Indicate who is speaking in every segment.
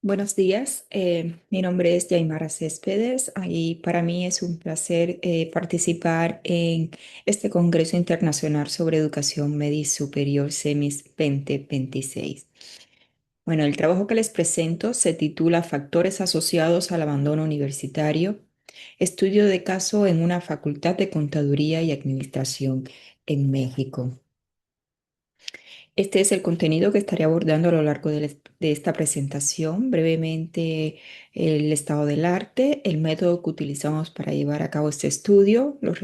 Speaker 1: Buenos días, mi nombre es Yaimara Céspedes y para mí es un placer participar en este Congreso Internacional sobre Educación Media y Superior CEMIS 2026. Bueno, el trabajo que les presento se titula Factores asociados al abandono universitario, estudio de caso en una facultad de Contaduría y Administración en México. Este es el contenido que estaré abordando a lo largo de esta presentación. Brevemente, el estado del arte, el método que utilizamos para llevar a cabo este estudio, los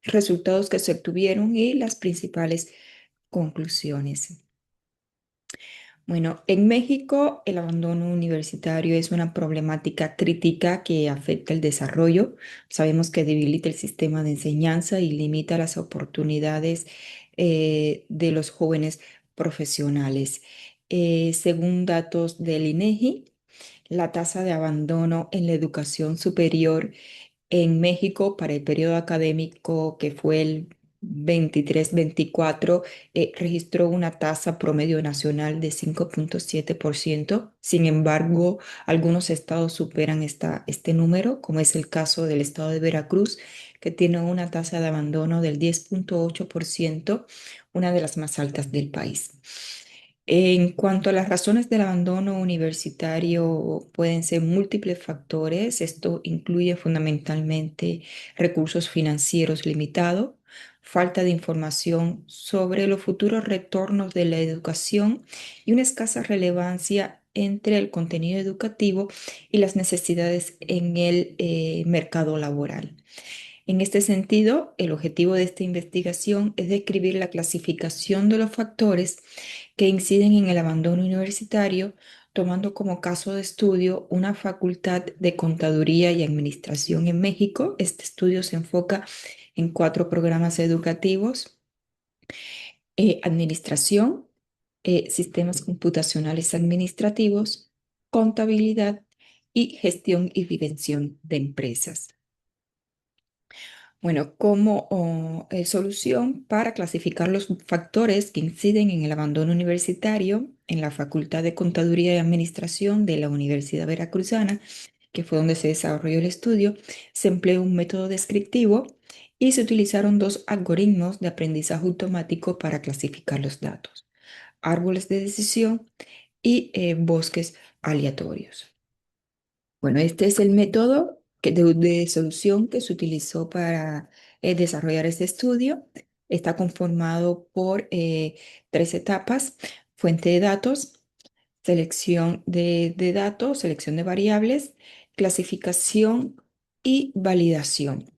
Speaker 1: resultados que se obtuvieron y las principales conclusiones. Bueno, en México el abandono universitario es una problemática crítica que afecta el desarrollo. Sabemos que debilita el sistema de enseñanza y limita las oportunidades de los jóvenes profesionales. Según datos del INEGI, la tasa de abandono en la educación superior en México para el periodo académico que fue el 23-24, registró una tasa promedio nacional de 5,7%. Sin embargo, algunos estados superan este número, como es el caso del estado de Veracruz, que tiene una tasa de abandono del 10,8%, una de las más altas del país. En cuanto a las razones del abandono universitario, pueden ser múltiples factores. Esto incluye fundamentalmente recursos financieros limitados, falta de información sobre los futuros retornos de la educación y una escasa relevancia entre el contenido educativo y las necesidades en el mercado laboral. En este sentido, el objetivo de esta investigación es describir la clasificación de los factores que inciden en el abandono universitario, tomando como caso de estudio una facultad de Contaduría y Administración en México. Este estudio se enfoca en cuatro programas educativos: Administración, Sistemas Computacionales Administrativos, Contabilidad y Gestión y Dirección de Empresas. Bueno, como solución para clasificar los factores que inciden en el abandono universitario en la Facultad de Contaduría y Administración de la Universidad Veracruzana, que fue donde se desarrolló el estudio, se empleó un método descriptivo y se utilizaron dos algoritmos de aprendizaje automático para clasificar los datos: árboles de decisión y bosques aleatorios. Bueno, este es el método de solución que se utilizó para desarrollar este estudio. Está conformado por tres etapas: fuente de datos, selección de datos, selección de variables, clasificación y validación.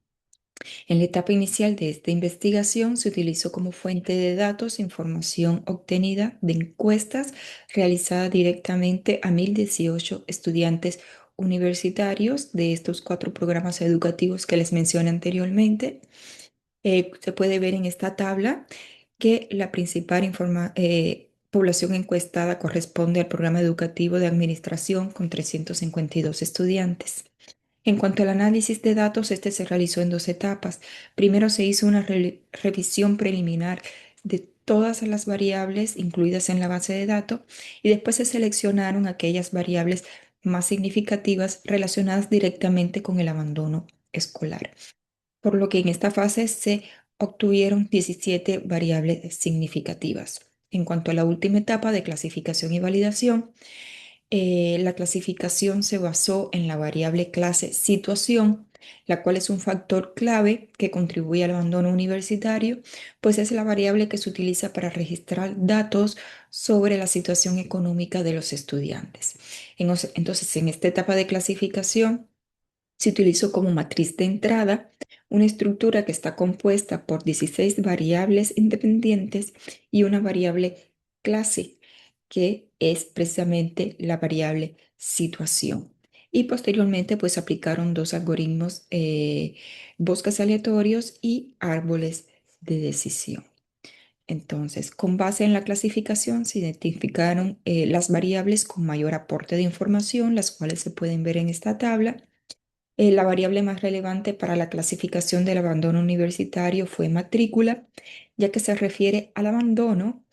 Speaker 1: En la etapa inicial de esta investigación se utilizó como fuente de datos información obtenida de encuestas realizadas directamente a 1,018 estudiantes universitarios de estos cuatro programas educativos que les mencioné anteriormente. Se puede ver en esta tabla que la principal población encuestada corresponde al programa educativo de administración con 352 estudiantes. En cuanto al análisis de datos, este se realizó en dos etapas. Primero se hizo una revisión preliminar de todas las variables incluidas en la base de datos y después se seleccionaron aquellas variables más significativas relacionadas directamente con el abandono escolar, por lo que en esta fase se obtuvieron 17 variables significativas. En cuanto a la última etapa de clasificación y validación, la clasificación se basó en la variable clase situación, la cual es un factor clave que contribuye al abandono universitario, pues es la variable que se utiliza para registrar datos sobre la situación económica de los estudiantes. Entonces, en esta etapa de clasificación, se utilizó como matriz de entrada una estructura que está compuesta por 16 variables independientes y una variable clase, que es precisamente la variable situación. Y posteriormente, pues aplicaron dos algoritmos, bosques aleatorios y árboles de decisión. Entonces, con base en la clasificación, se identificaron las variables con mayor aporte de información, las cuales se pueden ver en esta tabla. La variable más relevante para la clasificación del abandono universitario fue matrícula, ya que se refiere al abandono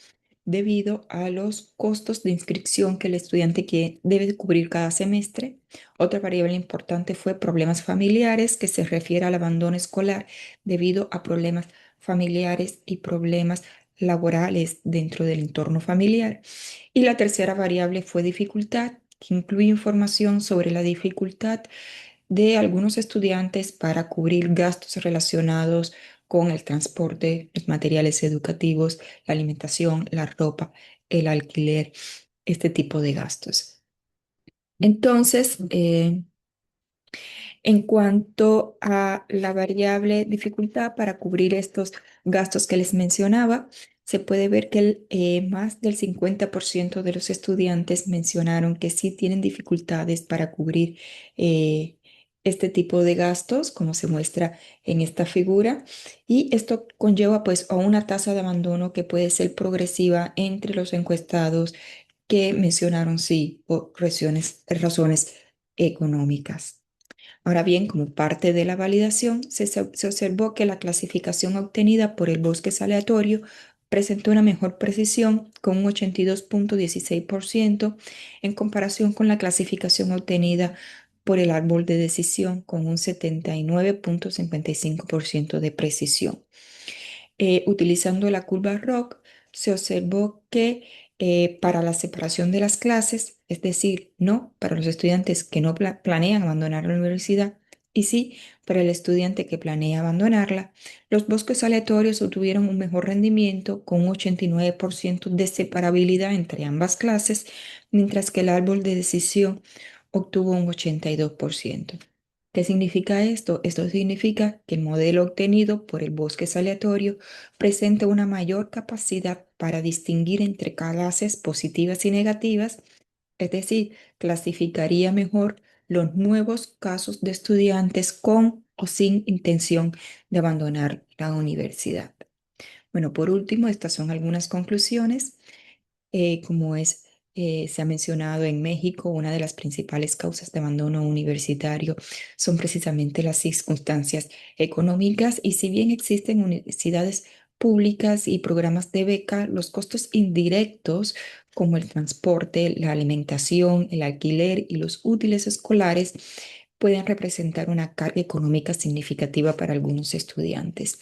Speaker 1: debido a los costos de inscripción que el estudiante que debe cubrir cada semestre. Otra variable importante fue problemas familiares, que se refiere al abandono escolar debido a problemas familiares y problemas laborales dentro del entorno familiar. Y la tercera variable fue dificultad, que incluye información sobre la dificultad de algunos estudiantes para cubrir gastos relacionados con el transporte, los materiales educativos, la alimentación, la ropa, el alquiler, este tipo de gastos. Entonces, en cuanto a la variable dificultad para cubrir estos gastos que les mencionaba, se puede ver que más del 50% de los estudiantes mencionaron que sí tienen dificultades para cubrir este tipo de gastos, como se muestra en esta figura, y esto conlleva pues a una tasa de abandono que puede ser progresiva entre los encuestados que mencionaron sí por razones económicas. Ahora bien, como parte de la validación, se observó que la clasificación obtenida por el bosques aleatorio presentó una mejor precisión con un 82,16% en comparación con la clasificación obtenida por el árbol de decisión con un 79,55% de precisión. Utilizando la curva ROC, se observó que para la separación de las clases, es decir, no para los estudiantes que no planean abandonar la universidad, y sí para el estudiante que planea abandonarla, los bosques aleatorios obtuvieron un mejor rendimiento con un 89% de separabilidad entre ambas clases, mientras que el árbol de decisión obtuvo un 82%. ¿Qué significa esto? Esto significa que el modelo obtenido por el bosque aleatorio presenta una mayor capacidad para distinguir entre clases positivas y negativas, es decir, clasificaría mejor los nuevos casos de estudiantes con o sin intención de abandonar la universidad. Bueno, por último, estas son algunas conclusiones. Como se ha mencionado en México, una de las principales causas de abandono universitario son precisamente las circunstancias económicas, y si bien existen universidades públicas y programas de beca, los costos indirectos como el transporte, la alimentación, el alquiler y los útiles escolares pueden representar una carga económica significativa para algunos estudiantes.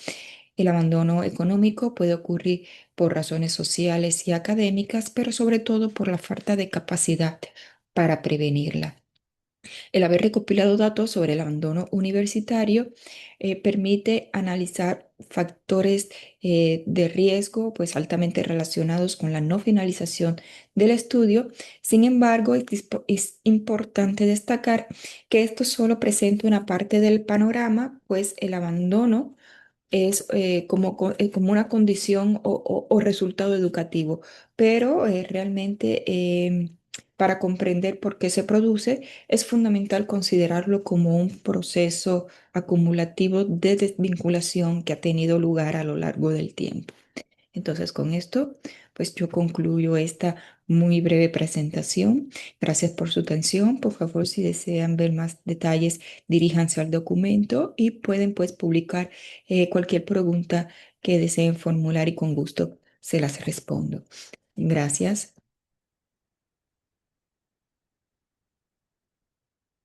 Speaker 1: El abandono económico puede ocurrir por razones sociales y académicas, pero sobre todo por la falta de capacidad para prevenirla. El haber recopilado datos sobre el abandono universitario permite analizar factores de riesgo pues altamente relacionados con la no finalización del estudio. Sin embargo, es importante destacar que esto solo presenta una parte del panorama, pues el abandono es como una condición o resultado educativo, pero realmente para comprender por qué se produce es fundamental considerarlo como un proceso acumulativo de desvinculación que ha tenido lugar a lo largo del tiempo. Entonces, con esto, pues yo concluyo esta muy breve presentación. Gracias por su atención. Por favor, si desean ver más detalles, diríjanse al documento y pueden pues publicar cualquier pregunta que deseen formular y con gusto se las respondo. Gracias.